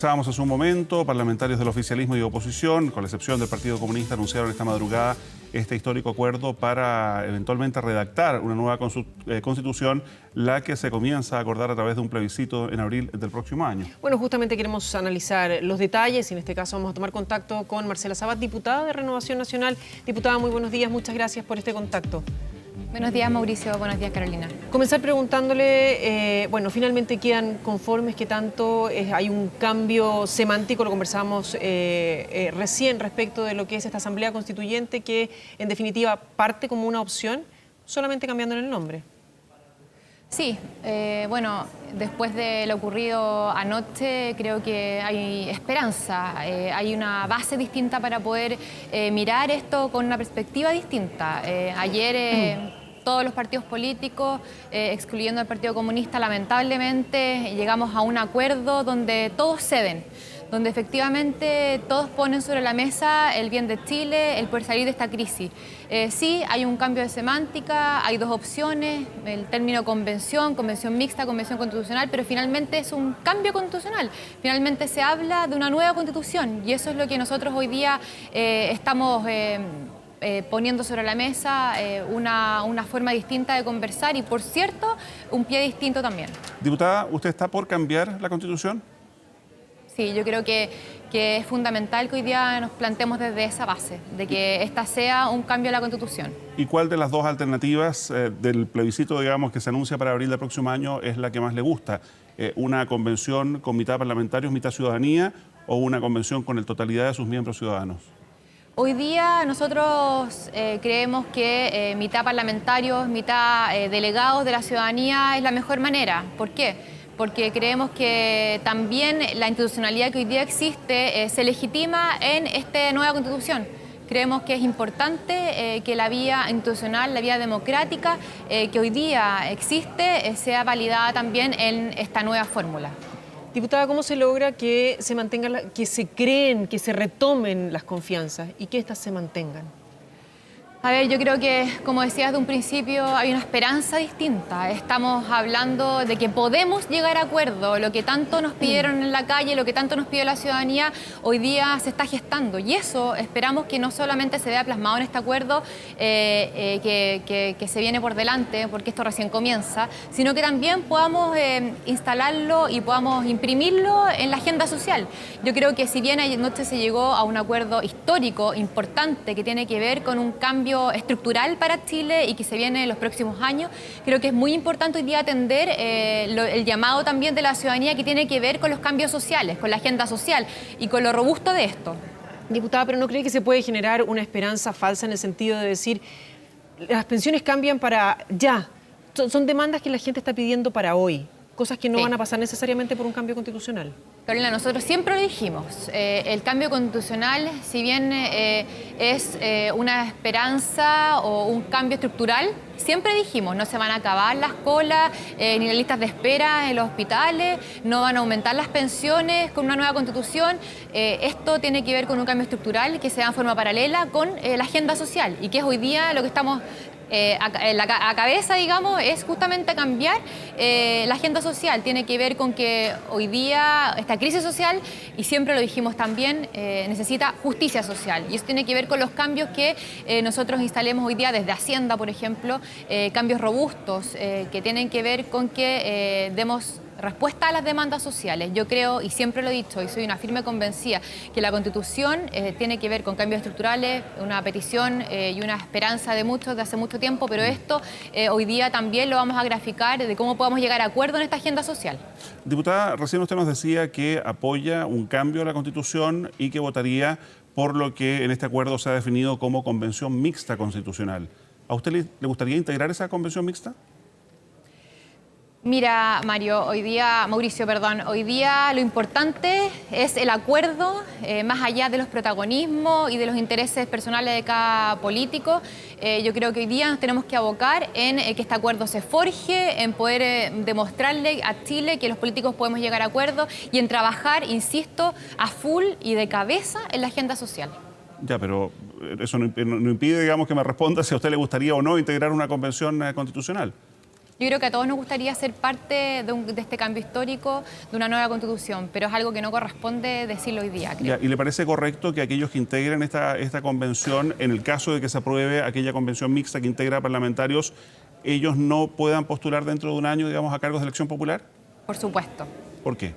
Estábamos hace un momento, parlamentarios del oficialismo y oposición, con la excepción del Partido Comunista, anunciaron esta madrugada este histórico acuerdo para eventualmente redactar una nueva constitución, la que se comienza a acordar a través de un plebiscito en abril del próximo año. Bueno, justamente queremos analizar los detalles y en este caso vamos a tomar contacto con Marcela Sabat, diputada de Renovación Nacional. Diputada, muy buenos días, muchas gracias por este contacto. Buenos días, Mauricio. Buenos días, Carolina. Comenzar preguntándole, bueno, finalmente quedan conformes que tanto hay un cambio semántico, lo conversábamos recién respecto de lo que es esta Asamblea Constituyente, que en definitiva parte como una opción, solamente cambiando el nombre. Sí, bueno, después de lo ocurrido anoche, creo que hay esperanza, hay una base distinta para poder mirar esto con una perspectiva distinta. Ayer todos los partidos políticos, excluyendo al Partido Comunista, lamentablemente llegamos a un acuerdo donde todos ceden, donde efectivamente todos ponen sobre la mesa el bien de Chile, el poder salir de esta crisis. Sí, hay un cambio de semántica, hay dos opciones, el término convención, convención mixta, convención constitucional, pero finalmente es un cambio constitucional. Finalmente se habla de una nueva constitución y eso es lo que nosotros hoy día estamos poniendo sobre la mesa, una forma distinta de conversar y, por cierto, un pie distinto también. Diputada, ¿usted está por cambiar la Constitución? Sí, yo creo que es fundamental que hoy día nos planteemos desde esa base, de que esta sea un cambio a la Constitución. ¿Y cuál de las dos alternativas del plebiscito, digamos, que se anuncia para abril del próximo año es la que más le gusta? ¿Una convención con mitad parlamentarios, mitad ciudadanía, o una convención con la totalidad de sus miembros ciudadanos? Hoy día nosotros creemos que mitad parlamentarios, mitad delegados de la ciudadanía es la mejor manera. ¿Por qué? Porque creemos que también la institucionalidad que hoy día existe se legitima en esta nueva Constitución. Creemos que es importante que la vía institucional, la vía democrática que hoy día existe, sea validada también en esta nueva fórmula. Diputada, ¿cómo se logra que se mantengan, que se creen, que se retomen las confianzas y que éstas se mantengan? A ver, yo creo que, como decía desde un principio, hay una esperanza distinta. Estamos hablando de que podemos llegar a acuerdo. Lo que tanto nos pidieron en la calle, lo que tanto nos pidió la ciudadanía, hoy día se está gestando. Y eso esperamos que no solamente se vea plasmado en este acuerdo que se viene por delante, porque esto recién comienza, sino que también podamos instalarlo y podamos imprimirlo en la agenda social. Yo creo que si bien anoche se llegó a un acuerdo histórico, importante, que tiene que ver con un cambio estructural para Chile y que se viene en los próximos años, creo que es muy importante hoy día atender el llamado también de la ciudadanía que tiene que ver con los cambios sociales, con la agenda social y con lo robusto de esto. Diputada, ¿pero no cree que se puede generar una esperanza falsa en el sentido de decir las pensiones cambian para ya? Son demandas que la gente está pidiendo para hoy, cosas que no van a pasar necesariamente por un cambio constitucional. Carolina, nosotros siempre lo dijimos, el cambio constitucional, si bien es una esperanza o un cambio estructural, siempre dijimos, no se van a acabar las colas ni las listas de espera en los hospitales, no van a aumentar las pensiones con una nueva constitución. Esto tiene que ver con un cambio estructural que se da en forma paralela con la agenda social y que es hoy día lo que estamos a cabeza, digamos, es justamente cambiar la agenda social. Tiene que ver con que hoy día esta crisis social, y siempre lo dijimos también, necesita justicia social. Y eso tiene que ver con los cambios que nosotros instalemos hoy día desde Hacienda, por ejemplo, cambios robustos que tienen que ver con que demos respuesta a las demandas sociales. Yo creo, y siempre lo he dicho, y soy una firme convencida, que la Constitución tiene que ver con cambios estructurales, una petición y una esperanza de muchos de hace mucho tiempo, pero esto hoy día también lo vamos a graficar de cómo podamos llegar a acuerdo en esta agenda social. Diputada, recién usted nos decía que apoya un cambio a la Constitución y que votaría por lo que en este acuerdo se ha definido como convención mixta constitucional. ¿A usted le gustaría integrar esa convención mixta? Mira, Mauricio, hoy día lo importante es el acuerdo, más allá de los protagonismos y de los intereses personales de cada político. Yo creo que hoy día nos tenemos que abocar en que este acuerdo se forje, en poder demostrarle a Chile que los políticos podemos llegar a acuerdos y en trabajar, insisto, a full y de cabeza en la agenda social. Ya, pero eso no impide, digamos, que me responda si a usted le gustaría o no integrar una convención constitucional. Yo creo que a todos nos gustaría ser parte de este cambio histórico, de una nueva constitución, pero es algo que no corresponde decirlo hoy día, creo. ¿Y le parece correcto que aquellos que integren esta convención, en el caso de que se apruebe aquella convención mixta que integra parlamentarios, ellos no puedan postular dentro de un año, digamos, a cargos de elección popular? Por supuesto. ¿Por qué?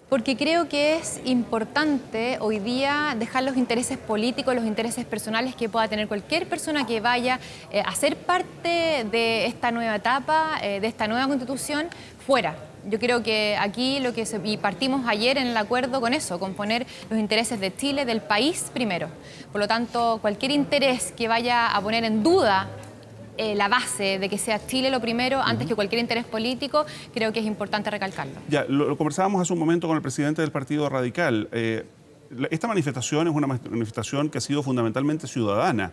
Porque creo que es importante hoy día dejar los intereses políticos, los intereses personales que pueda tener cualquier persona que vaya a ser parte de esta nueva etapa, de esta nueva constitución, fuera. Yo creo que aquí y partimos ayer en el acuerdo con eso, con poner los intereses de Chile, del país primero. Por lo tanto, cualquier interés que vaya a poner en duda la base de que sea Chile lo primero, antes que cualquier interés político, creo que es importante recalcarlo. Ya, lo conversábamos hace un momento con el presidente del Partido Radical. Esta manifestación es una manifestación que ha sido fundamentalmente ciudadana,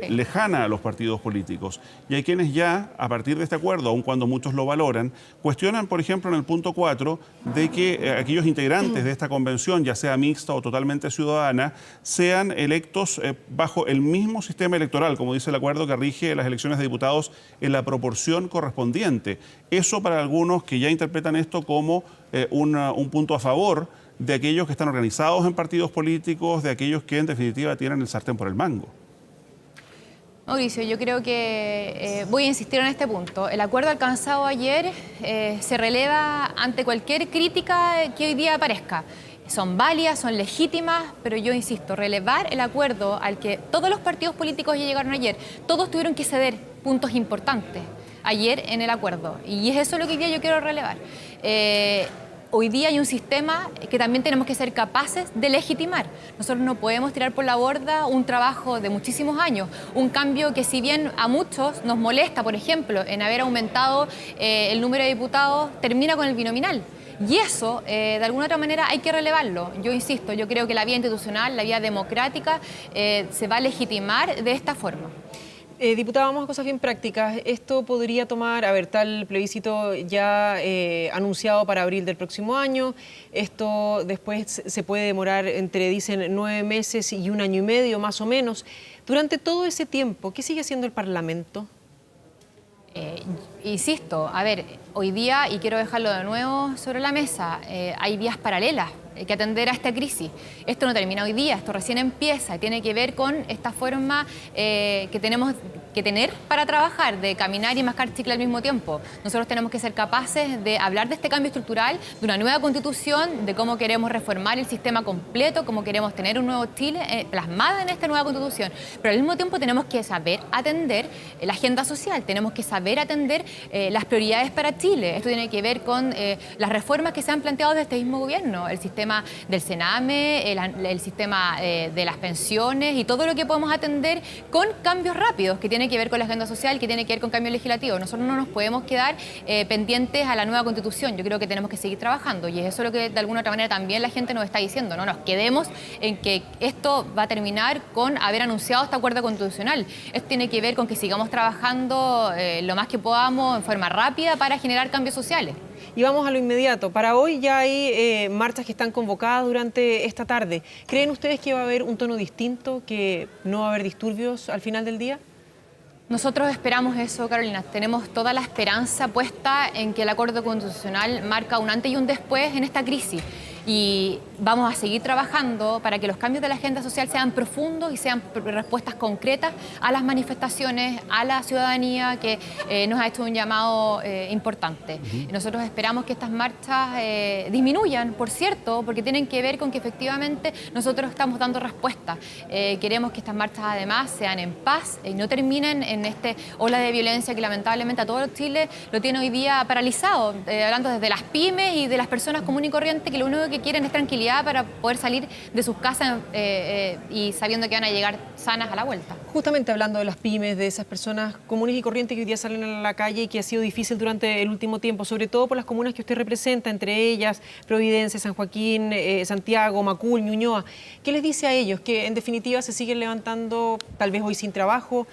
lejana a los partidos políticos. Y hay quienes ya, a partir de este acuerdo, aun cuando muchos lo valoran, cuestionan, por ejemplo, en el punto 4, de que aquellos integrantes de esta convención, ya sea mixta o totalmente ciudadana, sean electos bajo el mismo sistema electoral, como dice el acuerdo que rige las elecciones de diputados en la proporción correspondiente. Eso para algunos que ya interpretan esto como un punto a favor de aquellos que están organizados en partidos políticos, de aquellos que en definitiva tienen el sartén por el mango. Mauricio, yo creo que voy a insistir en este punto. El acuerdo alcanzado ayer se releva ante cualquier crítica que hoy día aparezca. Son válidas, son legítimas, pero yo insisto, relevar el acuerdo al que todos los partidos políticos ya llegaron ayer, todos tuvieron que ceder puntos importantes ayer en el acuerdo. Y es eso lo que hoy día yo quiero relevar. Hoy día hay un sistema que también tenemos que ser capaces de legitimar. Nosotros no podemos tirar por la borda un trabajo de muchísimos años, un cambio que si bien a muchos nos molesta, por ejemplo, en haber aumentado el número de diputados, termina con el binominal. Y eso, de alguna otra manera, hay que relevarlo. Yo insisto, yo creo que la vía institucional, la vía democrática, se va a legitimar de esta forma. Diputada, vamos a cosas bien prácticas. Esto podría tomar, tal plebiscito ya anunciado para abril del próximo año. Esto después se puede demorar dicen, 9 meses y 1 año y medio, más o menos. Durante todo ese tiempo, ¿qué sigue haciendo el Parlamento? Insisto, hoy día, y quiero dejarlo de nuevo sobre la mesa, hay vías paralelas que atender a esta crisis. Esto no termina hoy día, esto recién empieza, tiene que ver con esta forma que tenemos que tener para trabajar, de caminar y mascar chicle al mismo tiempo. Nosotros tenemos que ser capaces de hablar de este cambio estructural, de una nueva constitución, de cómo queremos reformar el sistema completo, cómo queremos tener un nuevo Chile plasmado en esta nueva constitución. Pero al mismo tiempo tenemos que saber atender la agenda social, tenemos que saber atender las prioridades para Chile. Esto tiene que ver con las reformas que se han planteado desde este mismo gobierno, el sistema del Sename, el sistema de las pensiones y todo lo que podemos atender con cambios rápidos que tienen que ver con la agenda social, que tiene que ver con cambio legislativo. Nosotros no nos podemos quedar pendientes a la nueva constitución. Yo creo que tenemos que seguir trabajando y es eso lo que de alguna otra manera también la gente nos está diciendo. No nos quedemos en que esto va a terminar con haber anunciado este acuerdo constitucional. Esto tiene que ver con que sigamos trabajando lo más que podamos en forma rápida para generar cambios sociales. Y vamos a lo inmediato. Para hoy ya hay marchas que están convocadas durante esta tarde. ¿Creen ustedes que va a haber un tono distinto, que no va a haber disturbios al final del día? Nosotros esperamos eso, Carolina. Tenemos toda la esperanza puesta en que el acuerdo constitucional marca un antes y un después en esta crisis. Y vamos a seguir trabajando para que los cambios de la agenda social sean profundos y sean respuestas concretas a las manifestaciones, a la ciudadanía que nos ha hecho un llamado importante. Nosotros esperamos que estas marchas disminuyan, por cierto, porque tienen que ver con que efectivamente nosotros estamos dando respuesta. Queremos que estas marchas además sean en paz y no terminen en esta ola de violencia que lamentablemente a todo Chile lo tiene hoy día paralizado, hablando desde las pymes y de las personas comunes y corrientes que lo único que quieren es tranquilidad para poder salir de sus casas y sabiendo que van a llegar sanas a la vuelta. Justamente hablando de las pymes, de esas personas comunes y corrientes que hoy día salen a la calle y que ha sido difícil durante el último tiempo, sobre todo por las comunas que usted representa, entre ellas Providencia, San Joaquín, Santiago, Macul, Ñuñoa. ¿Qué les dice a ellos? Que en definitiva se siguen levantando, tal vez hoy sin trabajo,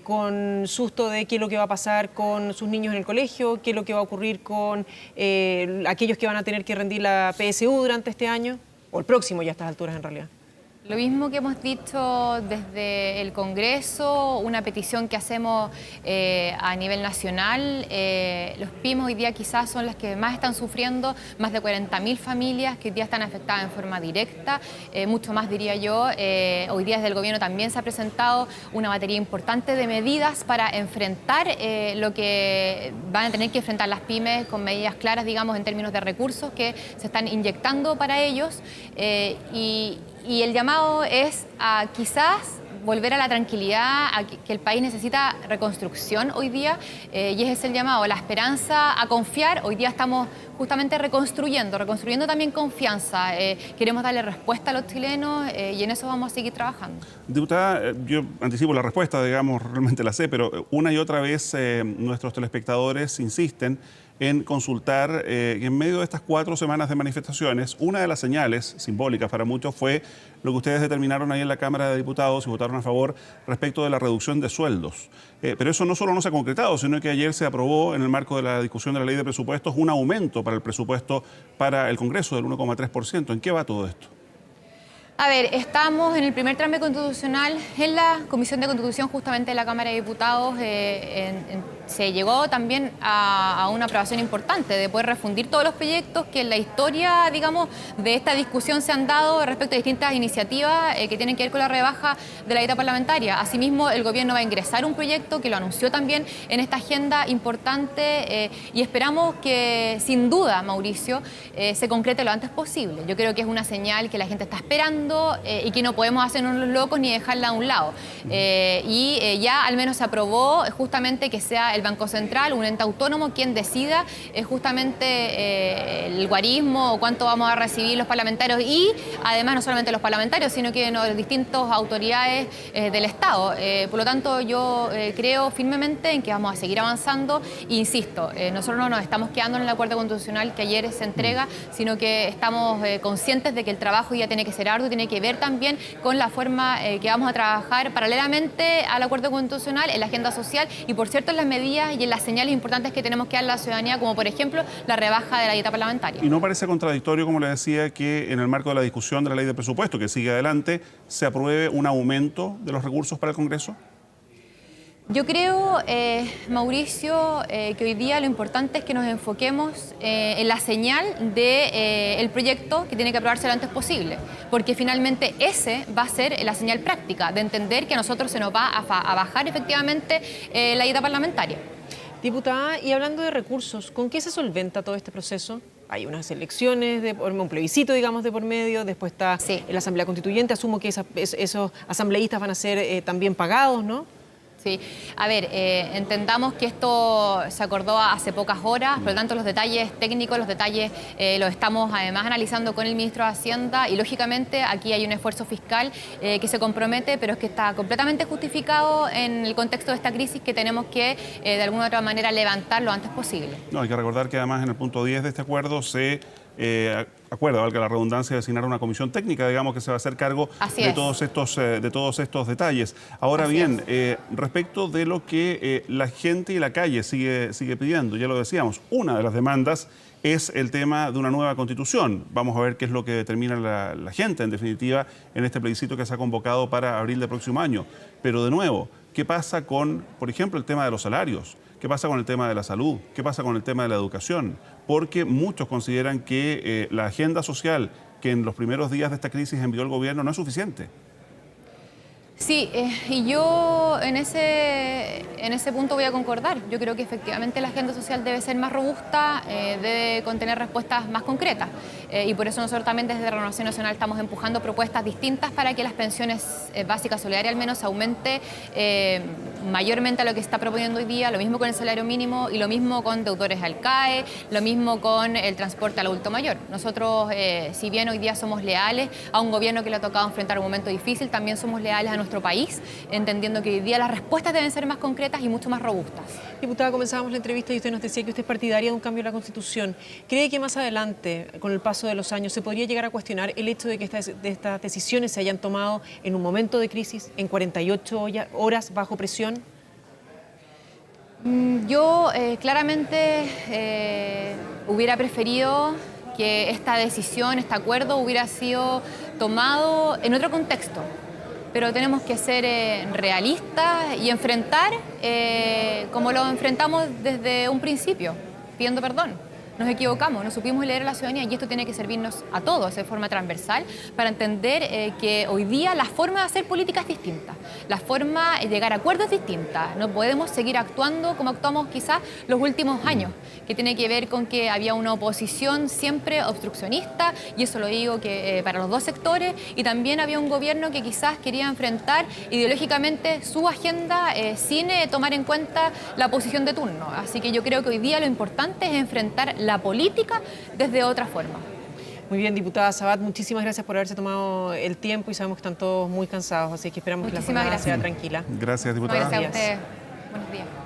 con susto de qué es lo que va a pasar con sus niños en el colegio, qué es lo que va a ocurrir con aquellos que van a tener que rendir la PSU durante este año, o el próximo ya a estas alturas en realidad. Lo mismo que hemos dicho desde el Congreso, una petición que hacemos a nivel nacional. Los pymes hoy día quizás son las que más están sufriendo, más de 40.000 familias que hoy día están afectadas en forma directa, mucho más diría yo. Hoy día desde el Gobierno también se ha presentado una batería importante de medidas para enfrentar lo que van a tener que enfrentar las pymes con medidas claras, digamos, en términos de recursos que se están inyectando para ellos. Y el llamado es a quizás volver a la tranquilidad, a que el país necesita reconstrucción hoy día, y ese es el llamado, la esperanza, a confiar. Hoy día estamos justamente reconstruyendo también confianza. Queremos darle respuesta a los chilenos y en eso vamos a seguir trabajando. Diputada, yo anticipo la respuesta, digamos, realmente la sé, pero una y otra vez nuestros telespectadores insisten en consultar en medio de estas 4 semanas de manifestaciones. Una de las señales simbólicas para muchos fue lo que ustedes determinaron ahí en la Cámara de Diputados y votaron a favor respecto de la reducción de sueldos. Pero eso no solo no se ha concretado, sino que ayer se aprobó en el marco de la discusión de la ley de presupuestos un aumento para el presupuesto para el Congreso del 1,3%. ¿En qué va todo esto? A ver, estamos en el primer trámite constitucional en la Comisión de Constitución justamente de la Cámara de Diputados. Se llegó también a una aprobación importante de poder refundir todos los proyectos que en la historia, digamos, de esta discusión se han dado respecto a distintas iniciativas que tienen que ver con la rebaja de la dieta parlamentaria. Asimismo, el Gobierno va a ingresar un proyecto que lo anunció también en esta agenda importante y esperamos que, sin duda, Mauricio, se concrete lo antes posible. Yo creo que es una señal que la gente está esperando y que no podemos hacernos los locos ni dejarla a un lado. Ya al menos se aprobó justamente que sea el Banco Central, un ente autónomo, quien decida justamente el guarismo o cuánto vamos a recibir los parlamentarios y además no solamente los parlamentarios, sino que las distintas autoridades del Estado. Por lo tanto, yo creo firmemente en que vamos a seguir avanzando. Insisto, nosotros no nos estamos quedando en el acuerdo constitucional que ayer se entrega, sino que estamos conscientes de que el trabajo ya tiene que ser arduo, tiene que ver también con la forma que vamos a trabajar paralelamente al acuerdo constitucional, en la agenda social y, por cierto, en las medidas y en las señales importantes que tenemos que dar a la ciudadanía, como por ejemplo la rebaja de la dieta parlamentaria. ¿Y no parece contradictorio, como le decía, que en el marco de la discusión de la ley de presupuesto que sigue adelante se apruebe un aumento de los recursos para el Congreso? Yo creo, Mauricio, que hoy día lo importante es que nos enfoquemos en la señal del proyecto que tiene que aprobarse lo antes posible, porque finalmente ese va a ser la señal práctica de entender que a nosotros se nos va a bajar efectivamente la dieta parlamentaria. Diputada, y hablando de recursos, ¿con qué se solventa todo este proceso? Hay unas elecciones, un plebiscito, digamos, de por medio, después está la Asamblea Constituyente, asumo que esos asambleístas van a ser también pagados, ¿no? Sí, a ver, entendamos que esto se acordó hace pocas horas, por lo tanto los detalles técnicos, los detalles los estamos además analizando con el Ministro de Hacienda y lógicamente aquí hay un esfuerzo fiscal que se compromete, pero es que está completamente justificado en el contexto de esta crisis que tenemos que de alguna u otra manera levantar lo antes posible. No, hay que recordar que además en el punto 10 de este acuerdo se acuerda, valga la redundancia, de designar una comisión técnica, digamos, que se va a hacer cargo de todos estos detalles. Ahora bien, respecto de lo que la gente y la calle sigue pidiendo, ya lo decíamos, una de las demandas es el tema de una nueva constitución. Vamos a ver qué es lo que determina la gente, en definitiva, en este plebiscito que se ha convocado para abril del próximo año. Pero de nuevo, ¿qué pasa con, por ejemplo, el tema de los salarios? ¿Qué pasa con el tema de la salud? ¿Qué pasa con el tema de la educación? Porque muchos consideran que la agenda social que en los primeros días de esta crisis envió el gobierno no es suficiente. Sí, y yo en ese punto voy a concordar. Yo creo que efectivamente la agenda social debe ser más robusta, debe contener respuestas más concretas. Y por eso nosotros también desde Renovación Nacional estamos empujando propuestas distintas para que las pensiones básicas solidarias al menos aumente mayormente a lo que está proponiendo hoy día, lo mismo con el salario mínimo y lo mismo con deudores al CAE, lo mismo con el transporte al adulto mayor. Nosotros, si bien hoy día somos leales a un gobierno que le ha tocado enfrentar un momento difícil, también somos leales a nuestro país, entendiendo que hoy día las respuestas deben ser más concretas y mucho más robustas. Diputada, comenzábamos la entrevista y usted nos decía que usted es partidaria de un cambio en la Constitución. ¿Cree que más adelante, con el paso de los años, se podría llegar a cuestionar el hecho de que estas decisiones se hayan tomado en un momento de crisis, en 48 horas bajo presión? Yo claramente hubiera preferido que esta decisión, este acuerdo hubiera sido tomado en otro contexto. Pero tenemos que ser realistas y enfrentar como lo enfrentamos desde un principio, pidiendo perdón. Nos equivocamos, no supimos leer a la ciudadanía y esto tiene que servirnos a todos de forma transversal para entender que hoy día la forma de hacer política es distinta, la forma de llegar a acuerdos es distinta. No podemos seguir actuando como actuamos quizás los últimos años, que tiene que ver con que había una oposición siempre obstruccionista, y eso lo digo que para los dos sectores, y también había un gobierno que quizás quería enfrentar ideológicamente su agenda sin tomar en cuenta la posición de turno. Así que yo creo que hoy día lo importante es enfrentar la política desde otra forma. Muy bien, diputada Sabat, muchísimas gracias por haberse tomado el tiempo y sabemos que están todos muy cansados, así que esperamos que la jornada sea tranquila. Gracias, diputada. Gracias a ustedes. Buenos días.